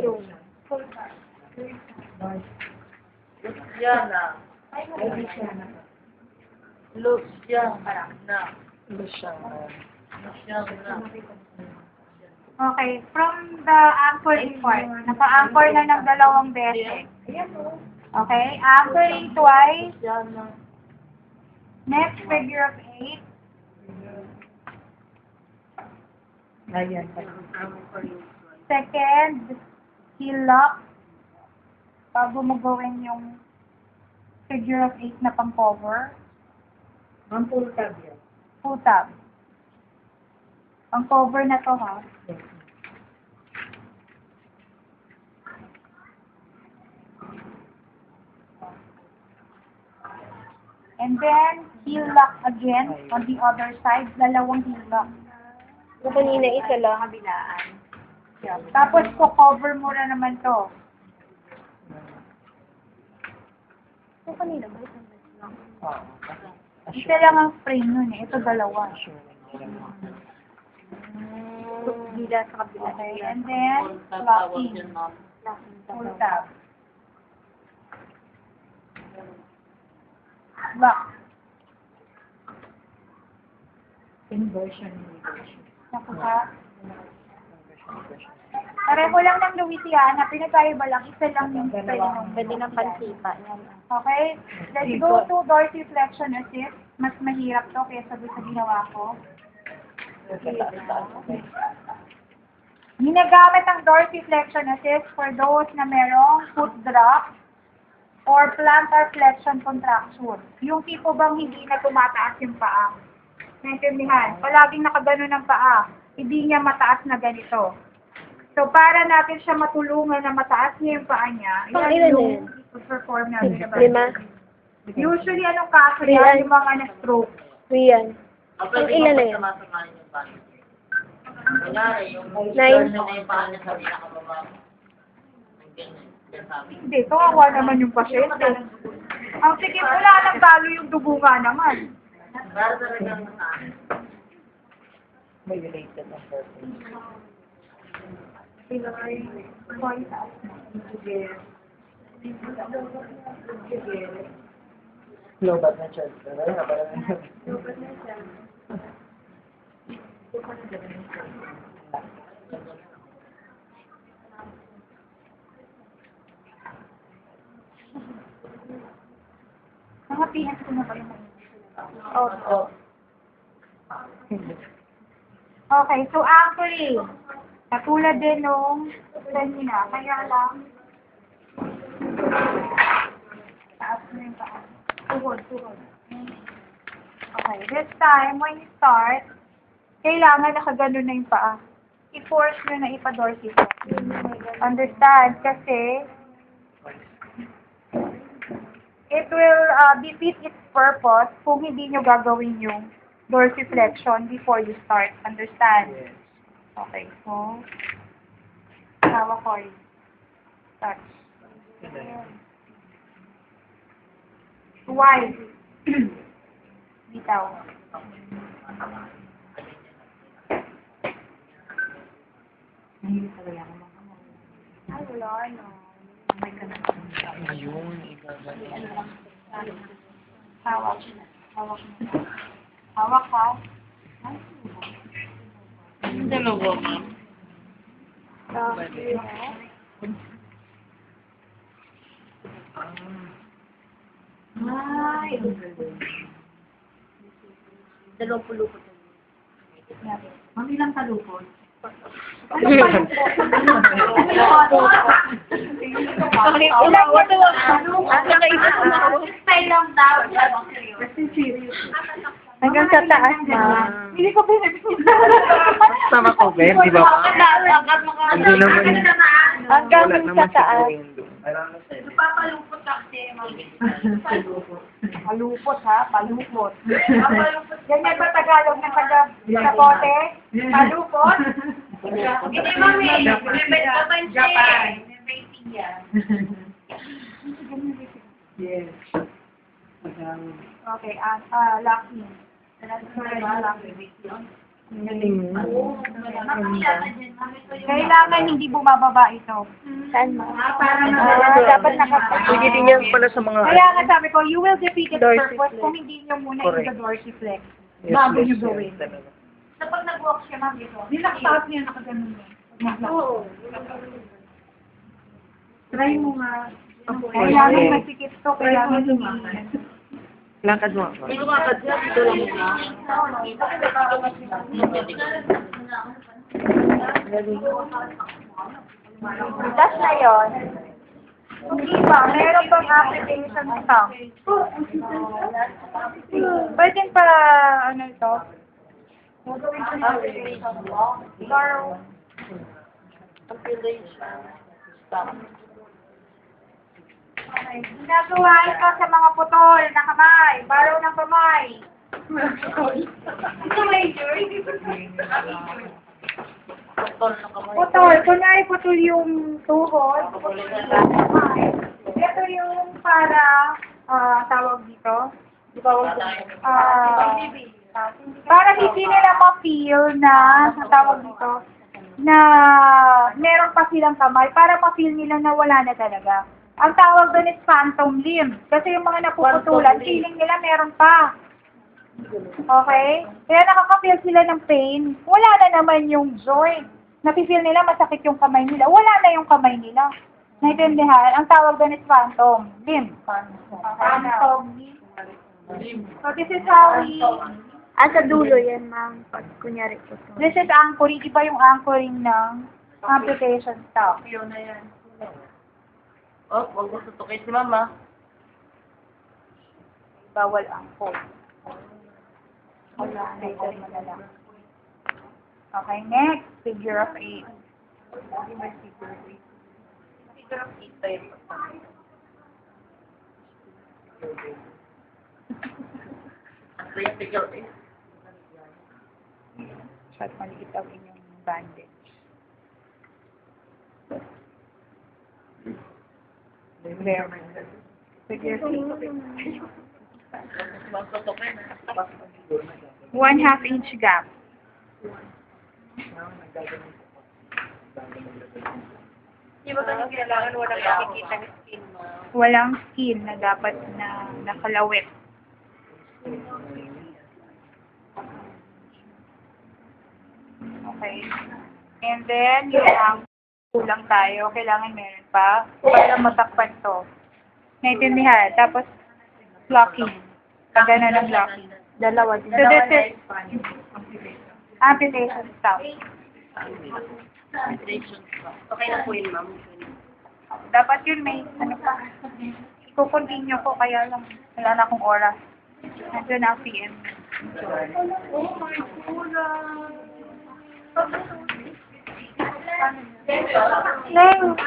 room. Luciana. Luciana. Luciana. Okay, from the anchoring part, naka-anchor na ng dalawang beses. Okay, anchoring twice. Luciana. Next, figure of 8. Ayan. Second, heel lock. Bago mo gawin yung figure of 8 na pang-cover. Ang full tab yan. Full tab. Ang cover na to, ha? And then, heel lock again on the other side. Dalawang heel lock. Yung kanina isa lang. Kabilaan. Yeah. Tapos, cover mo na naman to. Yung kanina ba? Isa lang ang frame nun eh. Ito dalawa. Gila sa kabila. Okay, and then, locking. Full tab. Lock. Inversion. Naku ka. Pareho lang ng Louisiana. Pinagkaiba lang. Isa lang yung frame. Pwede ng pansipa. Okay? Let's go to dorsal flexion assist. Mas mahirap to kaysa doon sa ginawa ko. Ginagamit ang dorsiflexion assist for those na merong foot drop or plantar flexion contraction. Yung tipo bang hindi na tumataas yung paa. Naintindihan? Palaging nakagano ng paa. Hindi niya mataas na ganito. So, para natin siya matulungan na mataas niya yung paa niya, yan yung perform natin. 5. Usually, anong kaso yan? Yung mga na-stroke. Rian. Ang ilan na yan? Masamahin yung paano. Kunyari, yung 9. turn na yung paano sa pinakababa. Ang ganyan. Sabi. Hindi, kawawa naman yung pasyente. Ang sige, wala nang talo yung dugo nga naman. Para talagang masaan. May related na purpose. Lobat na church. Lobat na church. Mga PS ko na ba yung Oo. Okay, so actually, katulad din nung kanina, kaya lang, taas na yung paa. Tuhod. Okay, this time, when you start, kailangan nakagano na yung paa. I-force nyo na ipa-dorsiflex. Understand? Kasi, it will defeat its purpose kung hindi nyo gagawin yung dorsiflexion before you start. Understand? Okay, so, hawak ko yun. Touch. Wide. Bitaw. Ay, wala, no. May ka na. Ayun, iba ba? Hawak. Hawak ka. Ay, Dalawa, ma'am. Ay, Dalawang pulupot. mami lang kalupot. Ilang mo ito? Ang kakaisa na. Style lang daw. Hanggang sa taas na. Hindi ko pinag-isip. Sama ko, Ben, di ba? Hindi naman yun. Hanggang Wala sa naman taas. siguro yun doon. Papalupot kasi, mami. Palupot, ha? Palupot. Ganyan ba Tagalog ng taga-bote? Palupot? Hindi, mami. Japan. Yes. Okay, locking. Locking. Galing. Kailangan hindi bumababa ito. Saan mo? Dapat nakapag. Pwede din yan pala sa mga... Kaya nga sabi ko, you will defeat its Dorsiflex. purpose kung hindi nyo muna Correct. yung dorsiflex. Yes, Bago yes, nyo yes, gawin. talaga. Kapag nag-walk siya, ma'am, dito. Nilaktaas niya, nakaganon mo. Oo. Try mo nga. Okay. Kailangan masikip to, kailangan hindi. Lakad mo ako. Pero kakad siya, dito lang muna. Tapos na yun. Hindi pa, meron pang application stamp. Pwede pa, ano ito? Borrow. Okay. Ginagawa ito sa mga putol na kamay. Borrow ng kamay. Ito major. Putol. Kunyari putol yung tuhod. Ito yung para, tawag dito. Para hindi nila ma-feel na, tawag dito, na meron pa silang kamay, para ma-feel nila na wala na talaga. Ang tawag doon is phantom limb. Kasi yung mga napuputulan, feeling nila meron pa. Okay? Kaya nakaka-feel sila ng pain. Wala na naman yung joint. Napi-feel nila masakit yung kamay nila. Wala na yung kamay nila. Naintindihan? Ang tawag doon is phantom limb. Phantom limb. So this is how we... Sa dulo yan, ma'am. Pag kunyari ko to. This is anchoring. Iba yung anchoring ng amputation stop. Oh, huwag mo tutukin si mama. Bawal anchor. Wala. Later mo na lang. Okay, next. Figure of 8. Figure of 8 pa yun. At least figure it. Shot maliit ang inyong bandage. There. Figure 8. Huwag tutukin. 1/2 inch gap. Di ba kasi kailangan walang makikita ng skin mo? Walang skin na dapat na nakalawit. Okay. And then, yung kulang tayo, kailangan meron pa para matakpan to. Naintindihan? Tapos, blocking. Pagana ng blocking. Dalawa din. So, this is amputation stop. Okay na po yun, ma'am. Dapat yun may, ano pa, i-continue ko, kaya lang, wala na akong oras. Nandiyan na ang PM. Neng,